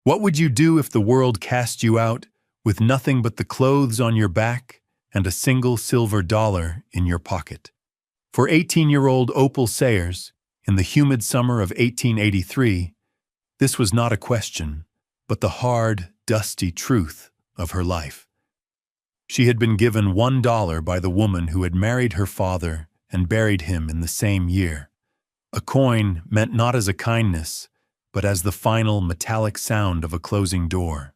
What would you do if the world cast you out with nothing but the clothes on your back and a single silver dollar in your pocket? For 18-year-old Opal Sayers, in the humid summer of 1883, this was not a question, but the hard, dusty truth of her life. She had been given $1 by the woman who had married her father and buried him in the same year. A coin meant not as a kindness, but as the final metallic sound of a closing door.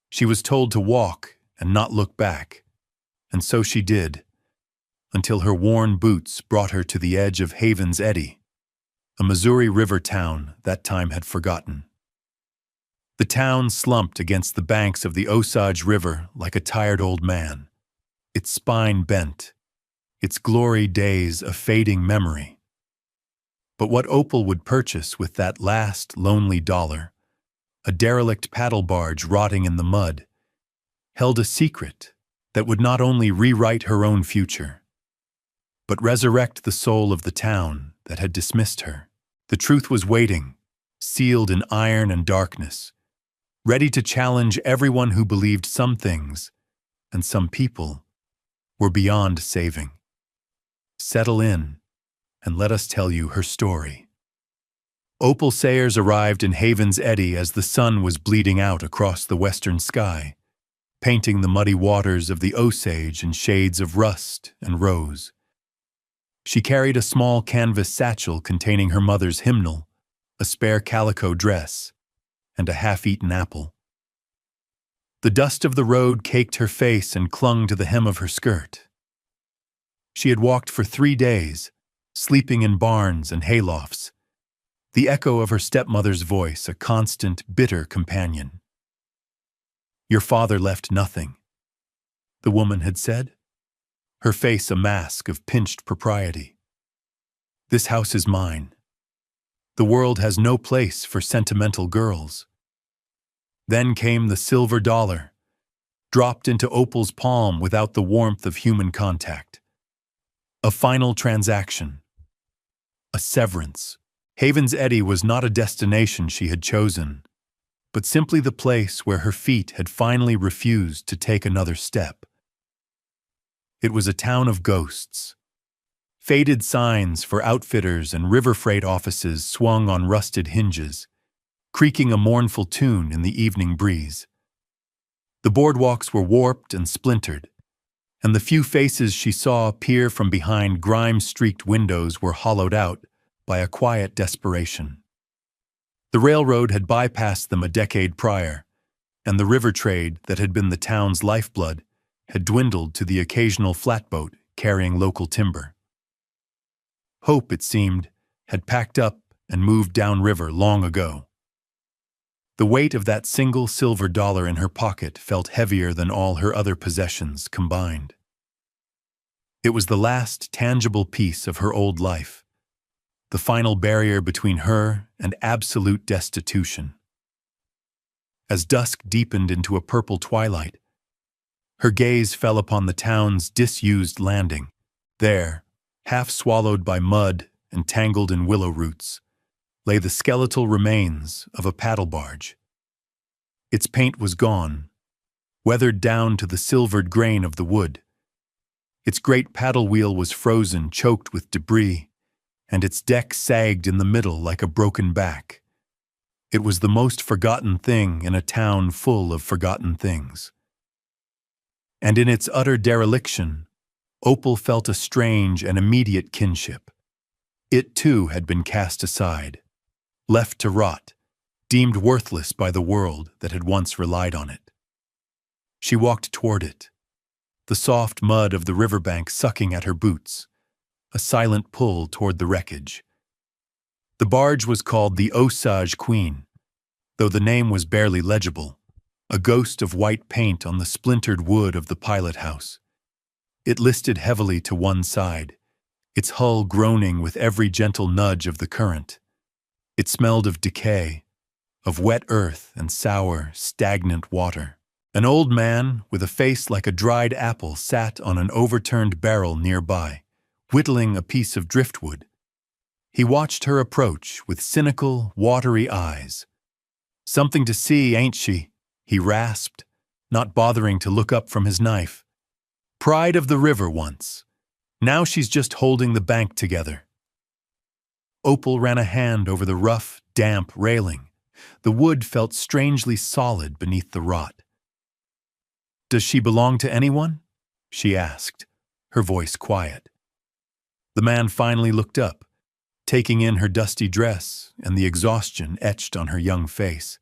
She was told to walk and not look back, and so she did, until her worn boots brought her to the edge of Havens Eddy, a Missouri River town that time had forgotten. The town slumped against the banks of the Osage River like a tired old man, its spine bent, its glory days a fading memory. But what Opal would purchase with that last lonely dollar, a derelict paddle barge rotting in the mud, held a secret that would not only rewrite her own future, but resurrect the soul of the town that had dismissed her. The truth was waiting, sealed in iron and darkness, ready to challenge everyone who believed some things, and some people, were beyond saving. Settle in, and let us tell you her story. Opal Sayers arrived in Havens Eddy as the sun was bleeding out across the western sky, painting the muddy waters of the Osage in shades of rust and rose. She carried a small canvas satchel containing her mother's hymnal, a spare calico dress, and a half-eaten apple. The dust of the road caked her face and clung to the hem of her skirt. She had walked for 3 days, sleeping in barns and haylofts, the echo of her stepmother's voice a constant, bitter companion. "Your father left nothing," the woman had said, her face a mask of pinched propriety. "This house is mine. The world has no place for sentimental girls." Then came the silver dollar, dropped into Opal's palm without the warmth of human contact. A final transaction. A severance. Havens Eddy was not a destination she had chosen, but simply the place where her feet had finally refused to take another step. It was a town of ghosts. Faded signs for outfitters and river freight offices swung on rusted hinges, creaking a mournful tune in the evening breeze. The boardwalks were warped and splintered, and the few faces she saw peer from behind grime-streaked windows were hollowed out by a quiet desperation. The railroad had bypassed them a decade prior, and the river trade that had been the town's lifeblood had dwindled to the occasional flatboat carrying local timber. Hope, it seemed, had packed up and moved downriver long ago. The weight of that single silver dollar in her pocket felt heavier than all her other possessions combined. It was the last tangible piece of her old life, the final barrier between her and absolute destitution. As dusk deepened into a purple twilight, her gaze fell upon the town's disused landing. There, half swallowed by mud and tangled in willow roots, lay the skeletal remains of a paddle barge. Its paint was gone, weathered down to the silvered grain of the wood. Its great paddle wheel was frozen, choked with debris, and its deck sagged in the middle like a broken back. It was the most forgotten thing in a town full of forgotten things. And in its utter dereliction, Opal felt a strange and immediate kinship. It too had been cast aside, left to rot, deemed worthless by the world that had once relied on it. She walked toward it, the soft mud of the riverbank sucking at her boots, a silent pull toward the wreckage. The barge was called the Osage Queen, though the name was barely legible, a ghost of white paint on the splintered wood of the pilot house. It listed heavily to one side, its hull groaning with every gentle nudge of the current. It smelled of decay, of wet earth and sour, stagnant water. An old man with a face like a dried apple sat on an overturned barrel nearby, whittling a piece of driftwood. He watched her approach with cynical, watery eyes. Something to see, ain't she? He rasped, not bothering to look up from his knife. Pride of the river once. Now she's just holding the bank together. Opal ran a hand over the rough, damp railing. The wood felt strangely solid beneath the rot. Does she belong to anyone? She asked, her voice quiet. The man finally looked up, taking in her dusty dress and the exhaustion etched on her young face.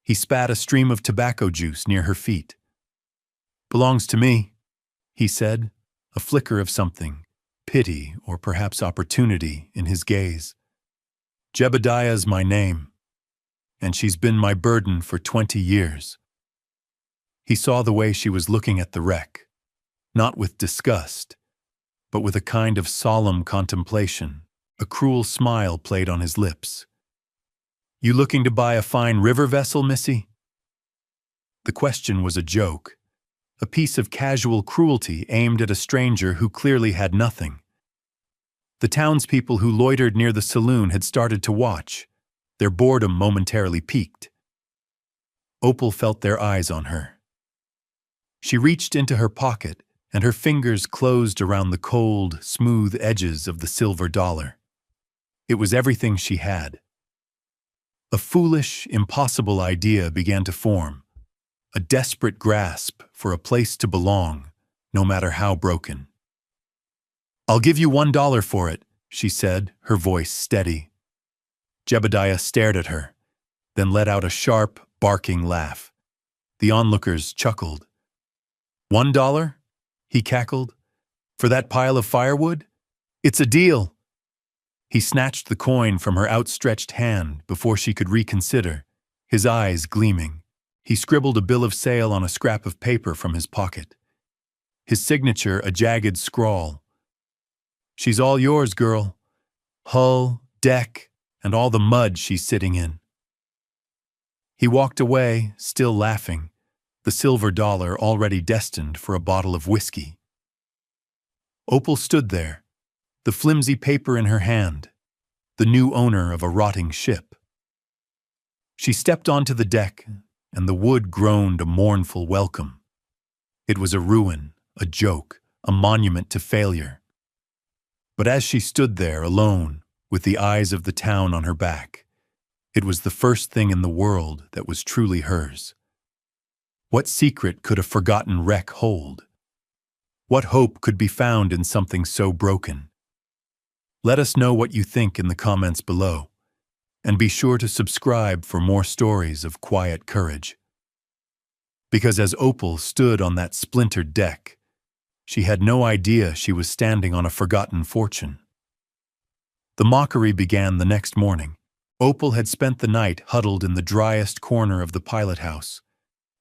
He spat a stream of tobacco juice near her feet. Belongs to me, he said, a flicker of something, pity or perhaps opportunity in his gaze. Jebediah's my name, and she's been my burden for 20 years. He saw the way she was looking at the wreck, not with disgust, but with a kind of solemn contemplation. A cruel smile played on his lips. You looking to buy a fine river vessel, missy? The question was a joke, a piece of casual cruelty aimed at a stranger who clearly had nothing. The townspeople who loitered near the saloon had started to watch, their boredom momentarily piqued. Opal felt their eyes on her. She reached into her pocket, and her fingers closed around the cold, smooth edges of the silver dollar. It was everything she had. A foolish, impossible idea began to form, a desperate grasp for a place to belong, no matter how broken. I'll give you $1 for it, she said, her voice steady. Jebediah stared at her, then let out a sharp, barking laugh. The onlookers chuckled. $1? He cackled. For that pile of firewood? It's a deal. He snatched the coin from her outstretched hand before she could reconsider, his eyes gleaming. He scribbled a bill of sale on a scrap of paper from his pocket. His signature a jagged scrawl. She's all yours, girl. Hull, deck, and all the mud she's sitting in. He walked away, still laughing, the silver dollar already destined for a bottle of whiskey. Opal stood there, the flimsy paper in her hand, the new owner of a rotting ship. She stepped onto the deck, and the wood groaned a mournful welcome. It was a ruin, a joke, a monument to failure. But as she stood there alone, with the eyes of the town on her back, it was the first thing in the world that was truly hers. What secret could a forgotten wreck hold? What hope could be found in something so broken? Let us know what you think in the comments below, and be sure to subscribe for more stories of quiet courage. Because as Opal stood on that splintered deck, she had no idea she was standing on a forgotten fortune. The mockery began the next morning. Opal had spent the night huddled in the driest corner of the pilot house,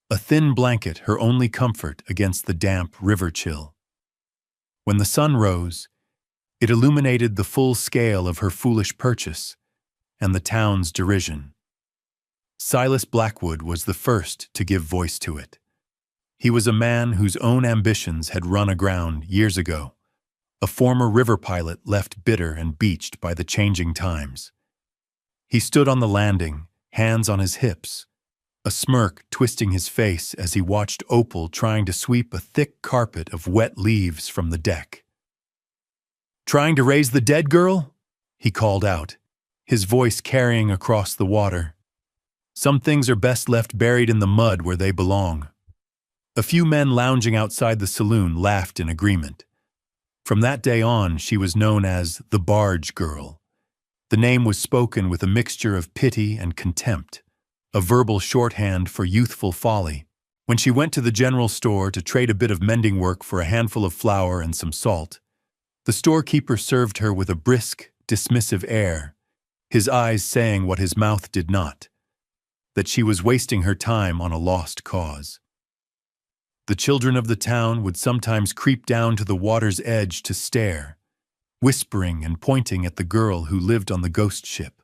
a thin blanket her only comfort against the damp river chill. When the sun rose, it illuminated the full scale of her foolish purchase and the town's derision. Silas Blackwood was the first to give voice to it. He was a man whose own ambitions had run aground years ago, a former river pilot left bitter and beached by the changing times. He stood on the landing, hands on his hips, a smirk twisting his face as he watched Opal trying to sweep a thick carpet of wet leaves from the deck. "Trying to raise the dead, girl?" he called out, his voice carrying across the water. "Some things are best left buried in the mud where they belong." A few men lounging outside the saloon laughed in agreement. From that day on, she was known as the Barge Girl. The name was spoken with a mixture of pity and contempt, a verbal shorthand for youthful folly. When she went to the general store to trade a bit of mending work for a handful of flour and some salt, the storekeeper served her with a brisk, dismissive air, his eyes saying what his mouth did not, that she was wasting her time on a lost cause. The children of the town would sometimes creep down to the water's edge to stare, whispering and pointing at the girl who lived on the ghost ship.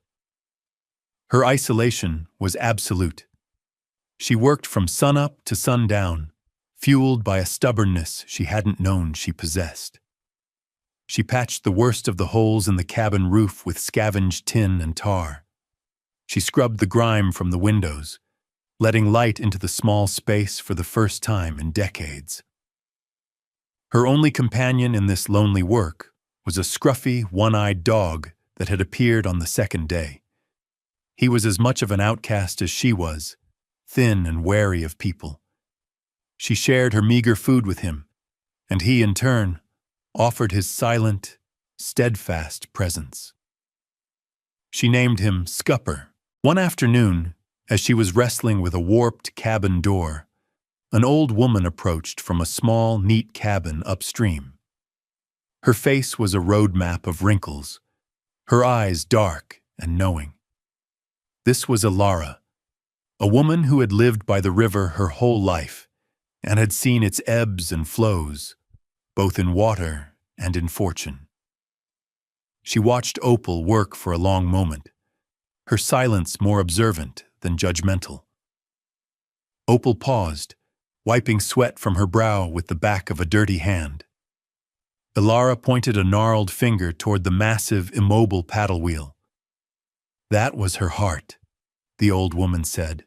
Her isolation was absolute. She worked from sunup to sundown, fueled by a stubbornness she hadn't known she possessed. She patched the worst of the holes in the cabin roof with scavenged tin and tar. She scrubbed the grime from the windows, letting light into the small space for the first time in decades. Her only companion in this lonely work was a scruffy, one-eyed dog that had appeared on the second day. He was as much of an outcast as she was, thin and wary of people. She shared her meager food with him, and he, in turn, offered his silent, steadfast presence. She named him Scupper. One afternoon, as she was wrestling with a warped cabin door, an old woman approached from a small, neat cabin upstream. Her face was a road map of wrinkles, her eyes dark and knowing. This was Ilara, a woman who had lived by the river her whole life and had seen its ebbs and flows, both in water and in fortune. She watched Opal work for a long moment, her silence more observant than judgmental. Opal paused, wiping sweat from her brow with the back of a dirty hand. Ilara pointed a gnarled finger toward the massive, immobile paddle wheel. "That was her heart," the old woman said,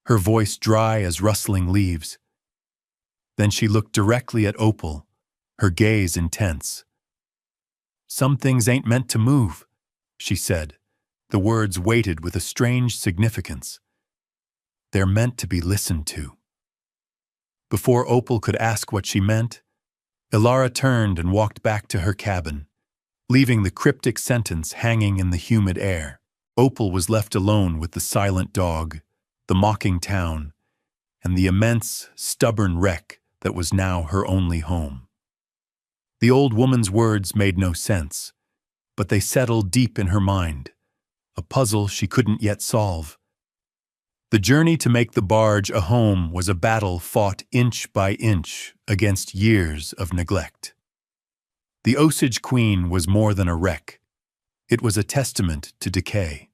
her voice dry as rustling leaves. Then she looked directly at Opal, her gaze intense. "Some things ain't meant to move," she said, the words weighted with a strange significance. "They're meant to be listened to." Before Opal could ask what she meant, Ilara turned and walked back to her cabin, leaving the cryptic sentence hanging in the humid air. Opal was left alone with the silent dog, the mocking town, and the immense, stubborn wreck that was now her only home. The old woman's words made no sense, but they settled deep in her mind, a puzzle she couldn't yet solve. The journey to make the barge a home was a battle fought inch by inch against years of neglect. The Osage Queen was more than a wreck. It was a testament to decay.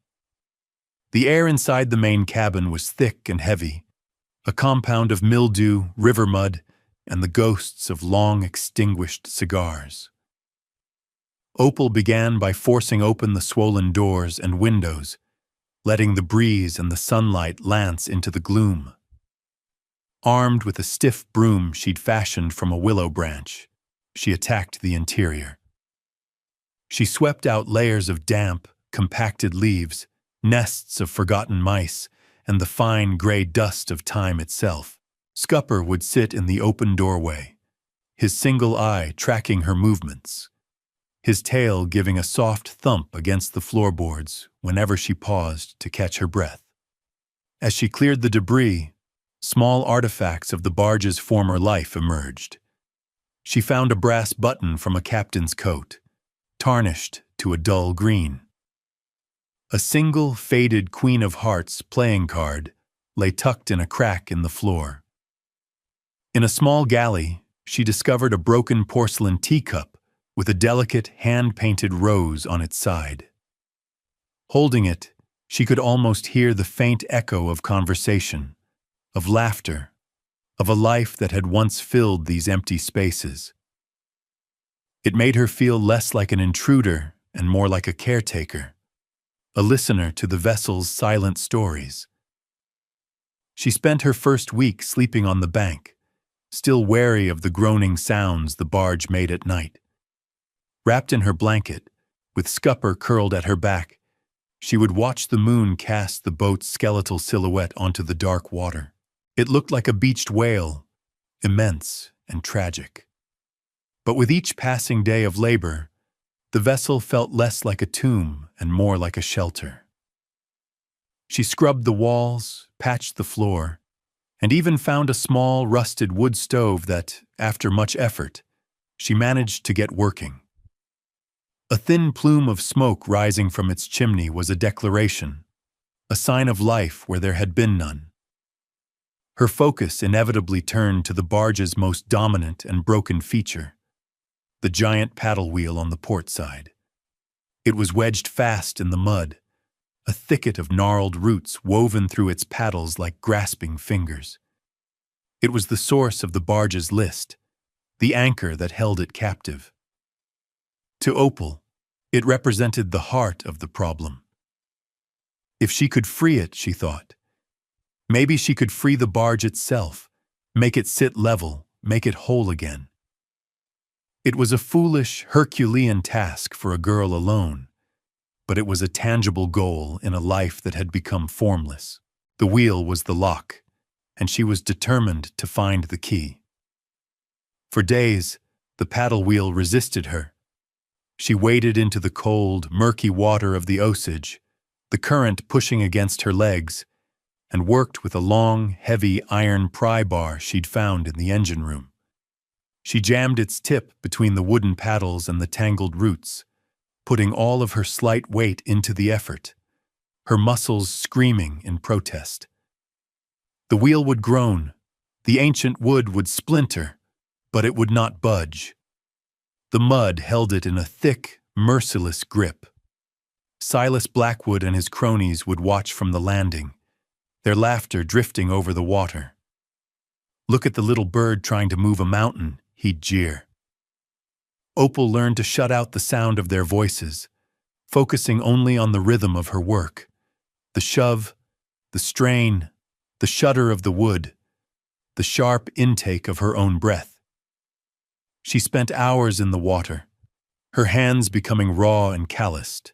The air inside the main cabin was thick and heavy, a compound of mildew, river mud, and the ghosts of long-extinguished cigars. Opal began by forcing open the swollen doors and windows, letting the breeze and the sunlight lance into the gloom. Armed with a stiff broom she'd fashioned from a willow branch, she attacked the interior. She swept out layers of damp, compacted leaves, nests of forgotten mice, and the fine gray dust of time itself. Scupper would sit in the open doorway, his single eye tracking her movements, his tail giving a soft thump against the floorboards whenever she paused to catch her breath. As she cleared the debris, small artifacts of the barge's former life emerged. She found a brass button from a captain's coat, tarnished to a dull green. A single faded Queen of Hearts playing card lay tucked in a crack in the floor. In a small galley, she discovered a broken porcelain teacup with a delicate hand-painted rose on its side. Holding it, she could almost hear the faint echo of conversation, of laughter, of a life that had once filled these empty spaces. It made her feel less like an intruder and more like a caretaker, a listener to the vessel's silent stories. She spent her first week sleeping on the bank, still wary of the groaning sounds the barge made at night. Wrapped in her blanket, with Scupper curled at her back, she would watch the moon cast the boat's skeletal silhouette onto the dark water. It looked like a beached whale, immense and tragic. But with each passing day of labor, the vessel felt less like a tomb and more like a shelter. She scrubbed the walls, patched the floor, and even found a small, rusted wood stove that, after much effort, she managed to get working. A thin plume of smoke rising from its chimney was a declaration, a sign of life where there had been none. Her focus inevitably turned to the barge's most dominant and broken feature, the giant paddle wheel on the port side. It was wedged fast in the mud, a thicket of gnarled roots woven through its paddles like grasping fingers. It was the source of the barge's list, the anchor that held it captive. To Opal, it represented the heart of the problem. If she could free it, she thought. Maybe she could free the barge itself, make it sit level, make it whole again. It was a foolish, Herculean task for a girl alone, but it was a tangible goal in a life that had become formless. The wheel was the lock, and she was determined to find the key. For days, the paddle wheel resisted her. She waded into the cold, murky water of the Osage, the current pushing against her legs, and worked with a long, heavy iron pry bar she'd found in the engine room. She jammed its tip between the wooden paddles and the tangled roots, putting all of her slight weight into the effort, her muscles screaming in protest. The wheel would groan, the ancient wood would splinter, but it would not budge. The mud held it in a thick, merciless grip. Silas Blackwood and his cronies would watch from the landing, their laughter drifting over the water. "Look at the little bird trying to move a mountain," he'd jeer. Opal learned to shut out the sound of their voices, focusing only on the rhythm of her work, the shove, the strain, the shudder of the wood, the sharp intake of her own breath. She spent hours in the water, her hands becoming raw and calloused,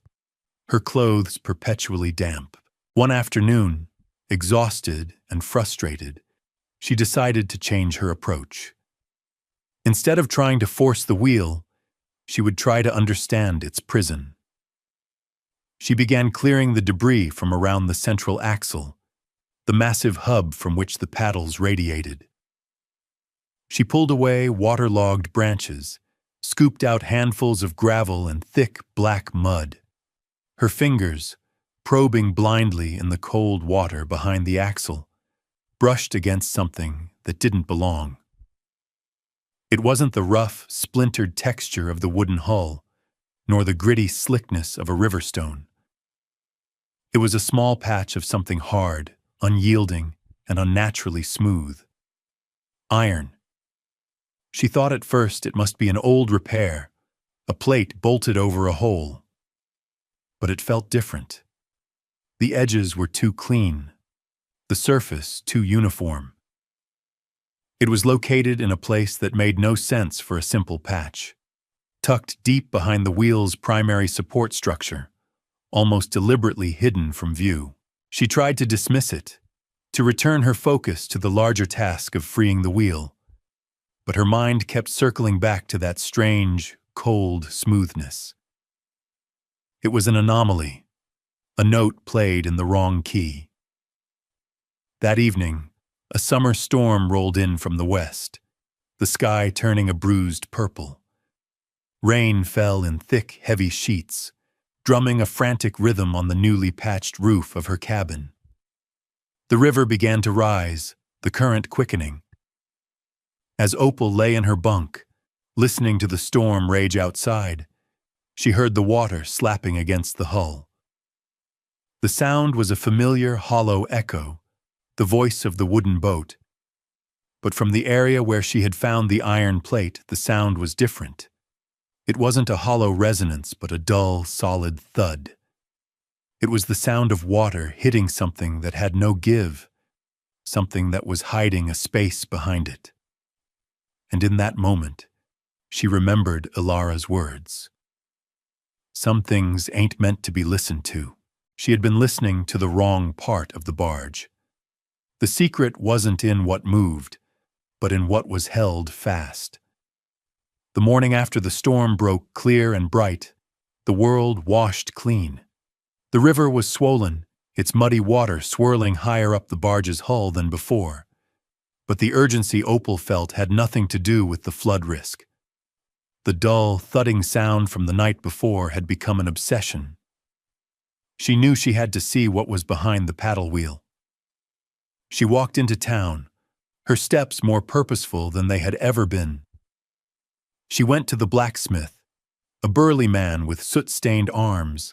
her clothes perpetually damp. One afternoon, exhausted and frustrated, she decided to change her approach. Instead of trying to force the wheel, she would try to understand its prison. She began clearing the debris from around the central axle, the massive hub from which the paddles radiated. She pulled away waterlogged branches, scooped out handfuls of gravel and thick black mud. Her fingers, probing blindly in the cold water behind the axle, brushed against something that didn't belong. It wasn't the rough, splintered texture of the wooden hull, nor the gritty slickness of a river stone. It was a small patch of something hard, unyielding, and unnaturally smooth. Iron. She thought at first it must be an old repair, a plate bolted over a hole. But it felt different. The edges were too clean, the surface too uniform. It was located in a place that made no sense for a simple patch, tucked deep behind the wheel's primary support structure, almost deliberately hidden from view. She tried to dismiss it, to return her focus to the larger task of freeing the wheel, but her mind kept circling back to that strange, cold smoothness. It was an anomaly, a note played in the wrong key. That evening, a summer storm rolled in from the west, the sky turning a bruised purple. Rain fell in thick, heavy sheets, drumming a frantic rhythm on the newly patched roof of her cabin. The river began to rise, the current quickening. As Opal lay in her bunk, listening to the storm rage outside, she heard the water slapping against the hull. The sound was a familiar, hollow echo, the voice of the wooden boat. But from the area where she had found the iron plate, the sound was different. It wasn't a hollow resonance, but a dull, solid thud. It was the sound of water hitting something that had no give, something that was hiding a space behind it. And in that moment, she remembered Ilara's words. Some things ain't meant to be listened to. She had been listening to the wrong part of the barge. The secret wasn't in what moved, but in what was held fast. The morning after the storm broke clear and bright, the world washed clean. The river was swollen, its muddy water swirling higher up the barge's hull than before. But the urgency Opal felt had nothing to do with the flood risk. The dull, thudding sound from the night before had become an obsession. She knew she had to see what was behind the paddle wheel. She walked into town, her steps more purposeful than they had ever been. She went to the blacksmith, a burly man with soot-stained arms,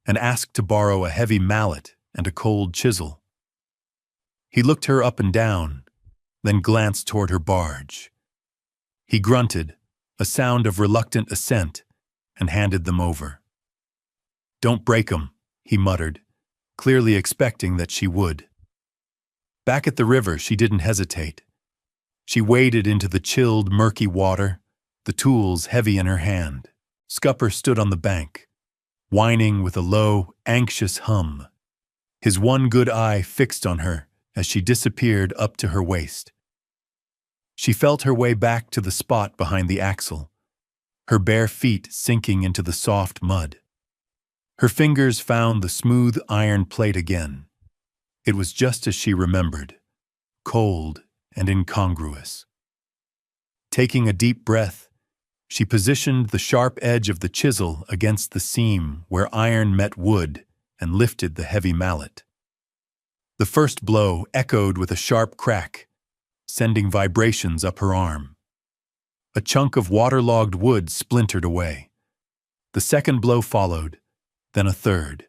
and asked to borrow a heavy mallet and a cold chisel. He looked her up and down, then glanced toward her barge. He grunted, a sound of reluctant assent, and handed them over. "Don't break 'em," he muttered, clearly expecting that she would. Back at the river, she didn't hesitate. She waded into the chilled, murky water, the tools heavy in her hand. Scupper stood on the bank, whining with a low, anxious hum, his one good eye fixed on her as she disappeared up to her waist. She felt her way back to the spot behind the axle, her bare feet sinking into the soft mud. Her fingers found the smooth iron plate again. It was just as she remembered, cold and incongruous. Taking a deep breath, she positioned the sharp edge of the chisel against the seam where iron met wood and lifted the heavy mallet. The first blow echoed with a sharp crack, sending vibrations up her arm. A chunk of waterlogged wood splintered away. The second blow followed, then a third.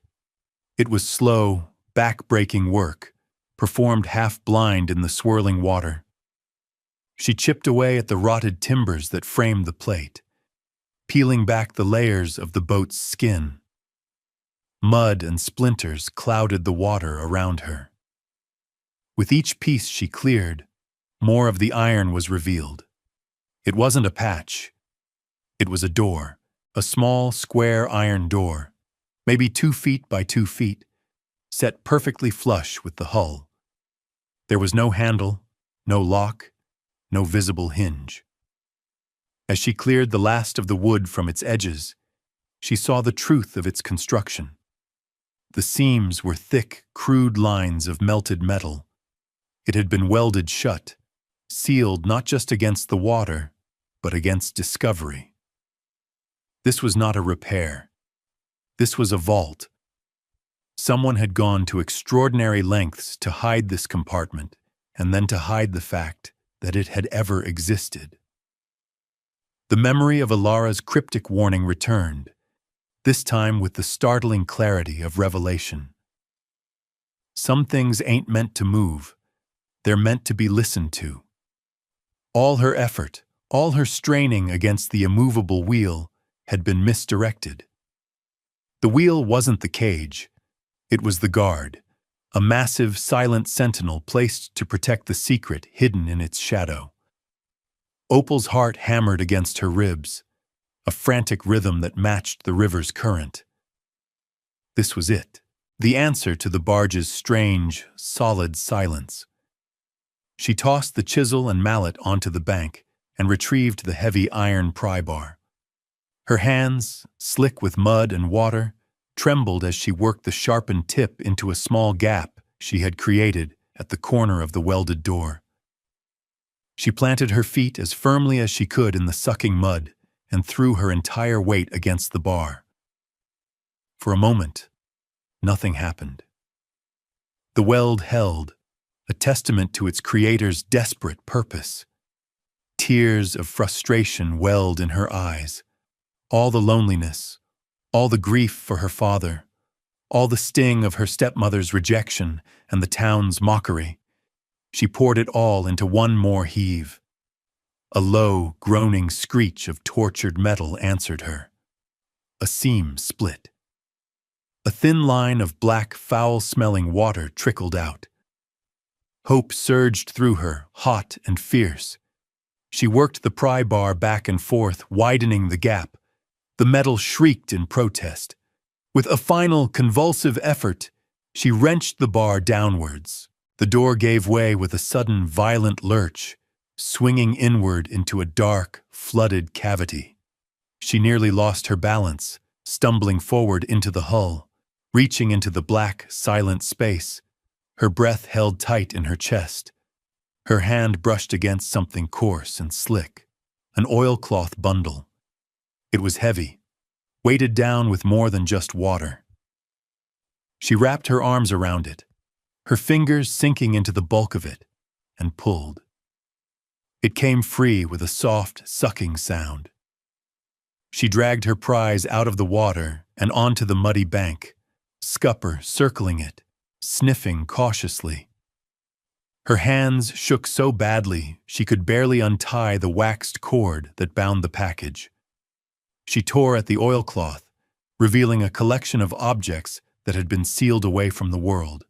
It was slow, back-breaking work, performed half-blind in the swirling water. She chipped away at the rotted timbers that framed the plate, peeling back the layers of the boat's skin. Mud and splinters clouded the water around her. With each piece she cleared, more of the iron was revealed. It wasn't a patch. It was a door, a small, square iron door, maybe 2 feet by 2 feet, set perfectly flush with the hull. There was no handle, no lock, no visible hinge. As she cleared the last of the wood from its edges, she saw the truth of its construction. The seams were thick, crude lines of melted metal. It had been welded shut, sealed not just against the water, but against discovery. This was not a repair. This was a vault. Someone had gone to extraordinary lengths to hide this compartment, and then to hide the fact that it had ever existed. The memory of Alara's cryptic warning returned, this time with the startling clarity of revelation. Some things ain't meant to move. They're meant to be listened to. All her effort, all her straining against the immovable wheel had been misdirected. The wheel wasn't the cage. It was the guard, a massive, silent sentinel placed to protect the secret hidden in its shadow. Opal's heart hammered against her ribs, a frantic rhythm that matched the river's current. This was it, the answer to the barge's strange, solid silence. She tossed the chisel and mallet onto the bank and retrieved the heavy iron pry bar. Her hands, slick with mud and water, trembled as she worked the sharpened tip into a small gap she had created at the corner of the welded door. She planted her feet as firmly as she could in the sucking mud and threw her entire weight against the bar. For a moment, nothing happened. The weld held, a testament to its creator's desperate purpose. Tears of frustration welled in her eyes. All the loneliness, all the grief for her father, all the sting of her stepmother's rejection and the town's mockery. She poured it all into one more heave. A low, groaning screech of tortured metal answered her. A seam split. A thin line of black, foul-smelling water trickled out. Hope surged through her, hot and fierce. She worked the pry bar back and forth, widening the gap. The metal shrieked in protest. With a final, convulsive effort, she wrenched the bar downwards. The door gave way with a sudden, violent lurch, swinging inward into a dark, flooded cavity. She nearly lost her balance, stumbling forward into the hull, reaching into the black, silent space. Her breath held tight in her chest. Her hand brushed against something coarse and slick, an oilcloth bundle. It was heavy, weighted down with more than just water. She wrapped her arms around it, her fingers sinking into the bulk of it, and pulled. It came free with a soft, sucking sound. She dragged her prize out of the water and onto the muddy bank, Scupper circling it, sniffing cautiously. Her hands shook so badly she could barely untie the waxed cord that bound the package. She tore at the oilcloth, revealing a collection of objects that had been sealed away from the world.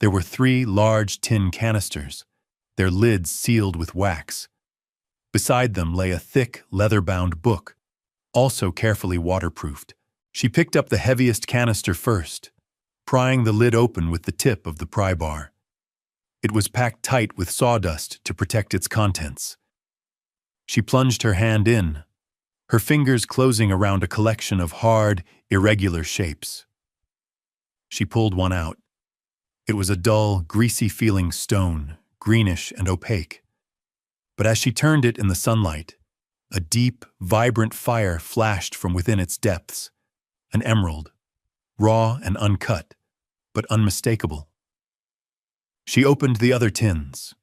There were 3 large tin canisters, their lids sealed with wax. Beside them lay a thick, leather-bound book, also carefully waterproofed. She picked up the heaviest canister first, prying the lid open with the tip of the pry bar. It was packed tight with sawdust to protect its contents. She plunged her hand in, her fingers closing around a collection of hard, irregular shapes. She pulled one out. It was a dull, greasy-feeling stone, greenish and opaque. But as she turned it in the sunlight, a deep, vibrant fire flashed from within its depths, an emerald, raw and uncut, but unmistakable. She opened the other tins.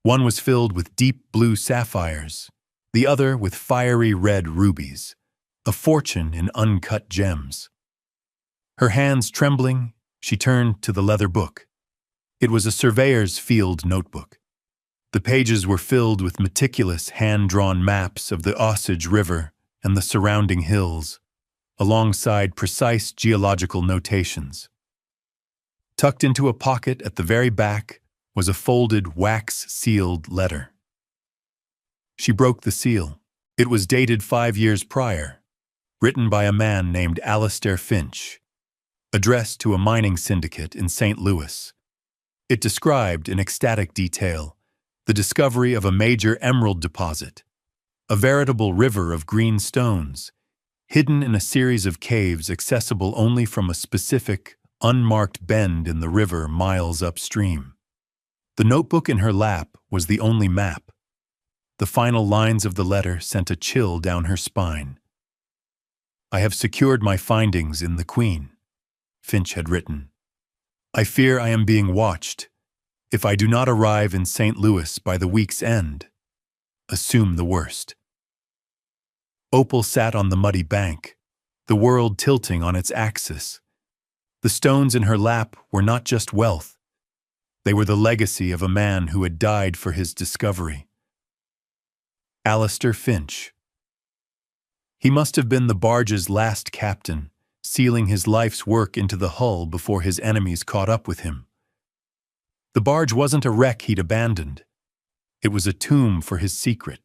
One was filled with deep blue sapphires, the other with fiery red rubies, a fortune in uncut gems. Her hands trembling, she turned to the leather book. It was a surveyor's field notebook. The pages were filled with meticulous hand-drawn maps of the Osage River and the surrounding hills, alongside precise geological notations. Tucked into a pocket at the very back was a folded, wax-sealed letter. She broke the seal. It was dated 5 years prior, written by a man named Alistair Finch, addressed to a mining syndicate in St. Louis. It described in ecstatic detail the discovery of a major emerald deposit, a veritable river of green stones, hidden in a series of caves accessible only from a specific, unmarked bend in the river miles upstream. The notebook in her lap was the only map. The final lines of the letter sent a chill down her spine. "I have secured my findings in the Queen," Finch had written. "I fear I am being watched. If I do not arrive in St. Louis by the week's end, assume the worst." Opal sat on the muddy bank, the world tilting on its axis. The stones in her lap were not just wealth. They were the legacy of a man who had died for his discovery. Alistair Finch. He must have been the barge's last captain, sealing his life's work into the hull before his enemies caught up with him. The barge wasn't a wreck he'd abandoned. It was a tomb for his secret.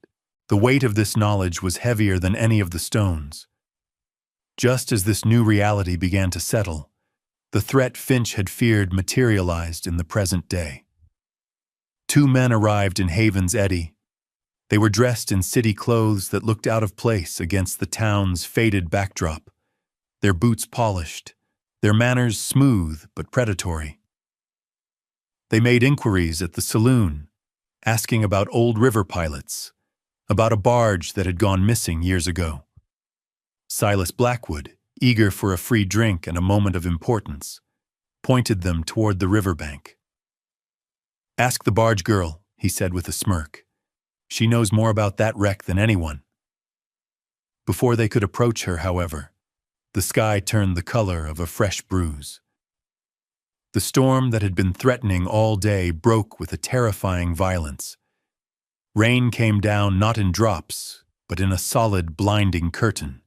The weight of this knowledge was heavier than any of the stones. Just as this new reality began to settle, the threat Finch had feared materialized in the present day. 2 men arrived in Haven's Eddy. They were dressed in city clothes that looked out of place against the town's faded backdrop, their boots polished, their manners smooth but predatory. They made inquiries at the saloon, asking about old river pilots, about a barge that had gone missing years ago. Silas Blackwood, eager for a free drink and a moment of importance, pointed them toward the riverbank. "Ask the barge girl," he said with a smirk. "She knows more about that wreck than anyone." Before they could approach her, however, the sky turned the color of a fresh bruise. The storm that had been threatening all day broke with a terrifying violence. Rain came down not in drops, but in a solid, blinding curtain.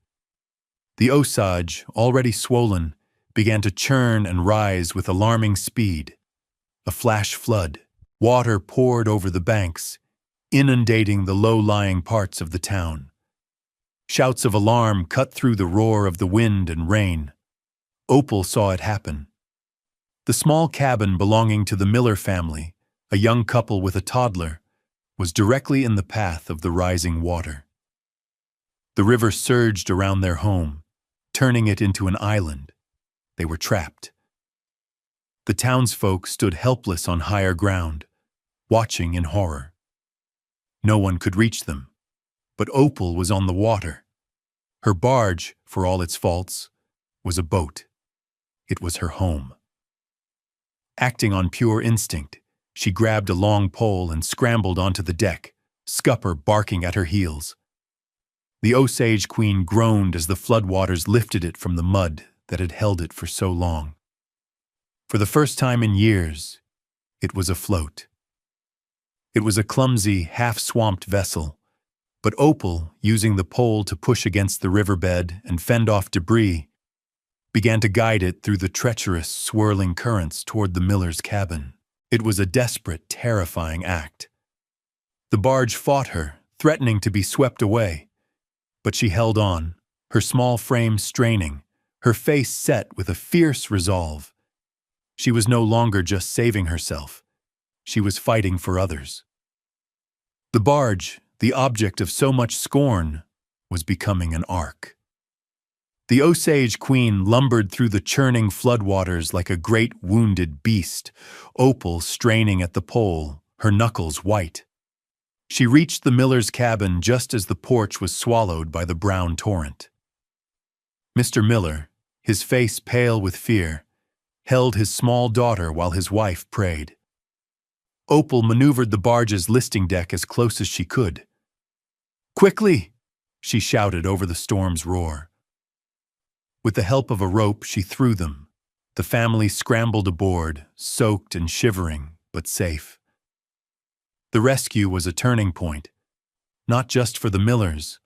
The Osage, already swollen, began to churn and rise with alarming speed. A flash flood, water poured over the banks, inundating the low-lying parts of the town. Shouts of alarm cut through the roar of the wind and rain. Opal saw it happen. The small cabin belonging to the Miller family, a young couple with a toddler, was directly in the path of the rising water. The river surged around their home, turning it into an island. They were trapped. The townsfolk stood helpless on higher ground, watching in horror. No one could reach them, but Opal was on the water. Her barge, for all its faults, was a boat. It was her home. Acting on pure instinct, she grabbed a long pole and scrambled onto the deck, Scupper barking at her heels. The Osage Queen groaned as the floodwaters lifted it from the mud that had held it for so long. For the first time in years, it was afloat. It was a clumsy, half-swamped vessel, but Opal, using the pole to push against the riverbed and fend off debris, began to guide it through the treacherous, swirling currents toward the miller's cabin. It was a desperate, terrifying act. The barge fought her, threatening to be swept away. But she held on, her small frame straining, her face set with a fierce resolve. She was no longer just saving herself. She was fighting for others. The barge, the object of so much scorn, was becoming an ark. The Osage Queen lumbered through the churning floodwaters like a great wounded beast, Opal straining at the pole, her knuckles white. She reached the miller's cabin just as the porch was swallowed by the brown torrent. Mr. Miller, his face pale with fear, held his small daughter while his wife prayed. Opal maneuvered the barge's listing deck as close as she could. "Quickly!" she shouted over the storm's roar. With the help of a rope, she threw them. The family scrambled aboard, soaked and shivering, but safe. The rescue was a turning point, not just for the Millers,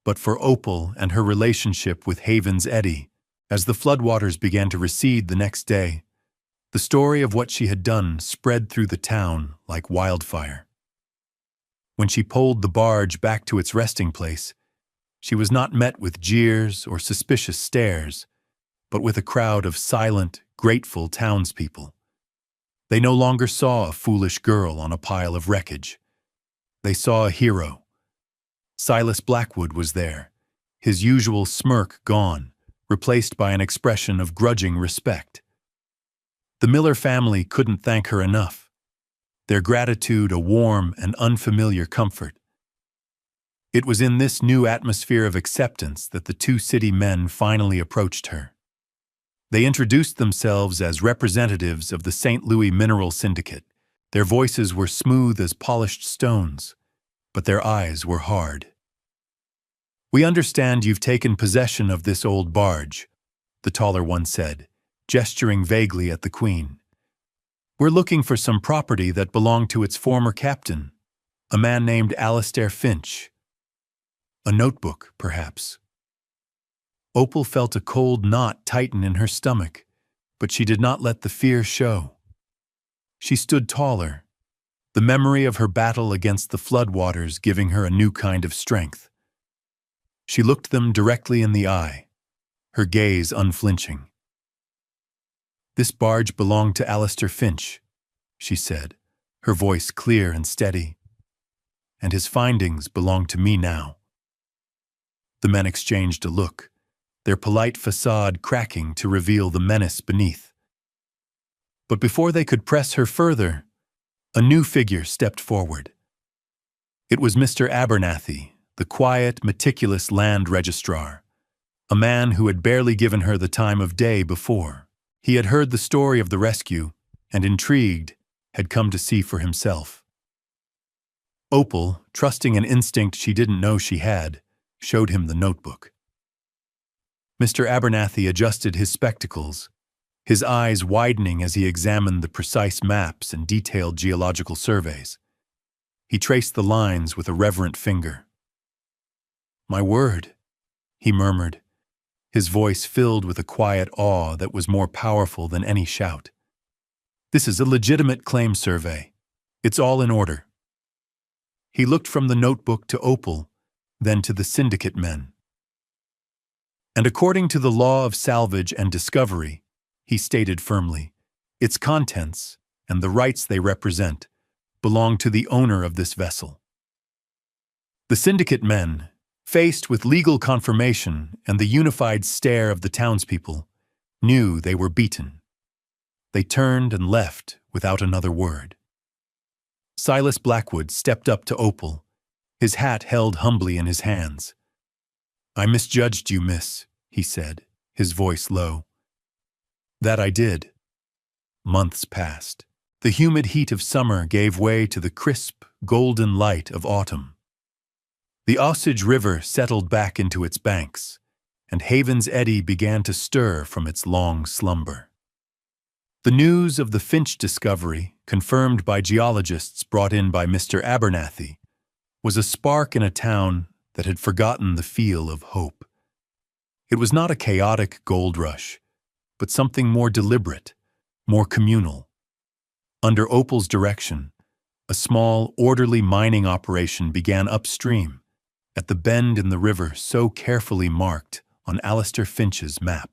but for Opal and her relationship with Haven's Eddy. As the floodwaters began to recede the next day, the story of what she had done spread through the town like wildfire. When she poled the barge back to its resting place, she was not met with jeers or suspicious stares, but with a crowd of silent, grateful townspeople. They no longer saw a foolish girl on a pile of wreckage. They saw a hero. Silas Blackwood was there, his usual smirk gone, replaced by an expression of grudging respect. The Miller family couldn't thank her enough, their gratitude a warm and unfamiliar comfort. It was in this new atmosphere of acceptance that the two city men finally approached her. They introduced themselves as representatives of the St. Louis Mineral Syndicate. Their voices were smooth as polished stones, but their eyes were hard. "We understand you've taken possession of this old barge," the taller one said, gesturing vaguely at the Queen. "We're looking for some property that belonged to its former captain, a man named Alistair Finch. A notebook, perhaps." Opal felt a cold knot tighten in her stomach, but she did not let the fear show. She stood taller, the memory of her battle against the floodwaters giving her a new kind of strength. She looked them directly in the eye, her gaze unflinching. "This barge belonged to Alistair Finch," she said, her voice clear and steady. "And his findings belong to me now." The men exchanged a look, their polite facade cracking to reveal the menace beneath. But before they could press her further, a new figure stepped forward. It was Mr. Abernathy, the quiet, meticulous land registrar, a man who had barely given her the time of day before. He had heard the story of the rescue, and intrigued, had come to see for himself. Opal, trusting an instinct she didn't know she had, showed him the notebook. Mr. Abernathy adjusted his spectacles, his eyes widening as he examined the precise maps and detailed geological surveys. He traced the lines with a reverent finger. "My word," he murmured, his voice filled with a quiet awe that was more powerful than any shout. "This is a legitimate claim survey. It's all in order." He looked from the notebook to Opal, then to the syndicate men. "And according to the law of salvage and discovery," he stated firmly, "its contents, and the rights they represent, belong to the owner of this vessel." The syndicate men, faced with legal confirmation and the unified stare of the townspeople, knew they were beaten. They turned and left without another word. Silas Blackwood stepped up to Opal, his hat held humbly in his hands. "I misjudged you, miss," he said, his voice low. "That I did." Months passed. The humid heat of summer gave way to the crisp, golden light of autumn. The Osage River settled back into its banks, and Haven's Eddy began to stir from its long slumber. The news of the Finch discovery, confirmed by geologists brought in by Mr. Abernathy, was a spark in a town that had forgotten the feel of hope. It was not a chaotic gold rush, but something more deliberate, more communal. Under Opal's direction, a small, orderly mining operation began upstream, at the bend in the river so carefully marked on Alistair Finch's map.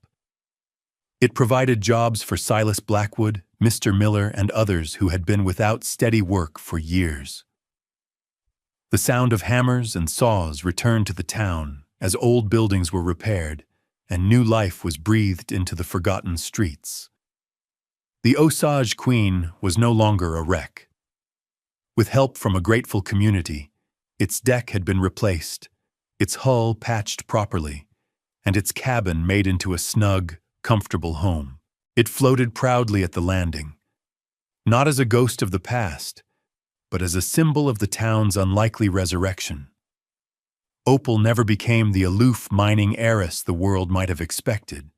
It provided jobs for Silas Blackwood, Mr. Miller, and others who had been without steady work for years. The sound of hammers and saws returned to the town as old buildings were repaired and new life was breathed into the forgotten streets. The Osage Queen was no longer a wreck. With help from a grateful community, its deck had been replaced, its hull patched properly, and its cabin made into a snug, comfortable home. It floated proudly at the landing, not as a ghost of the past, but as a symbol of the town's unlikely resurrection. Opal never became the aloof mining heiress the world might have expected.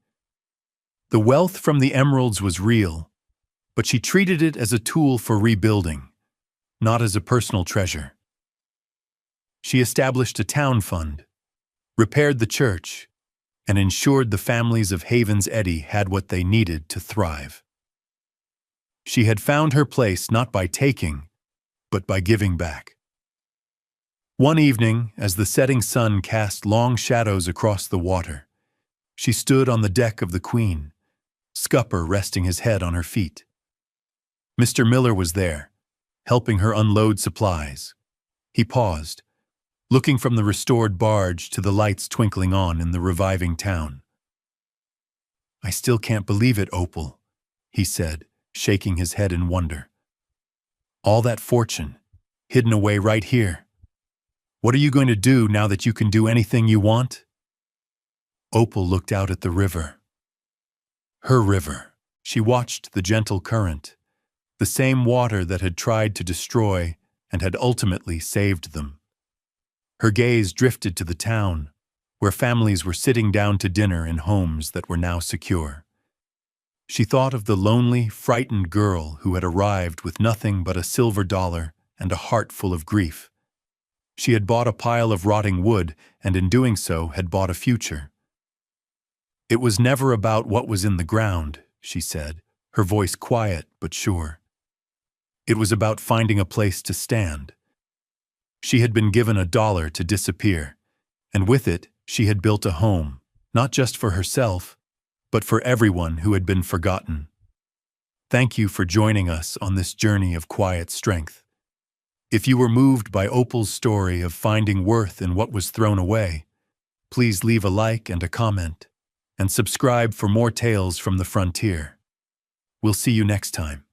The wealth from the emeralds was real, but she treated it as a tool for rebuilding, not as a personal treasure. She established a town fund, repaired the church, and ensured the families of Haven's Eddy had what they needed to thrive. She had found her place not by taking, but by giving back. One evening, as the setting sun cast long shadows across the water, she stood on the deck of the Queen, Scupper resting his head on her feet. Mr. Miller was there, helping her unload supplies. He paused, looking from the restored barge to the lights twinkling on in the reviving town. "I still can't believe it, Opal," he said, shaking his head in wonder. "All that fortune, hidden away right here. What are you going to do now that you can do anything you want?" Opal looked out at the river. Her river. She watched the gentle current, the same water that had tried to destroy and had ultimately saved them. Her gaze drifted to the town, where families were sitting down to dinner in homes that were now secure. She thought of the lonely, frightened girl who had arrived with nothing but a silver dollar and a heart full of grief. She had bought a pile of rotting wood, and in doing so had bought a future. "It was never about what was in the ground," she said, her voice quiet but sure. "It was about finding a place to stand." She had been given $1 to disappear, and with it she had built a home, not just for herself, but for everyone who had been forgotten. Thank you for joining us on this journey of quiet strength. If you were moved by Opal's story of finding worth in what was thrown away, please leave a like and a comment, and subscribe for more tales from the frontier. We'll see you next time.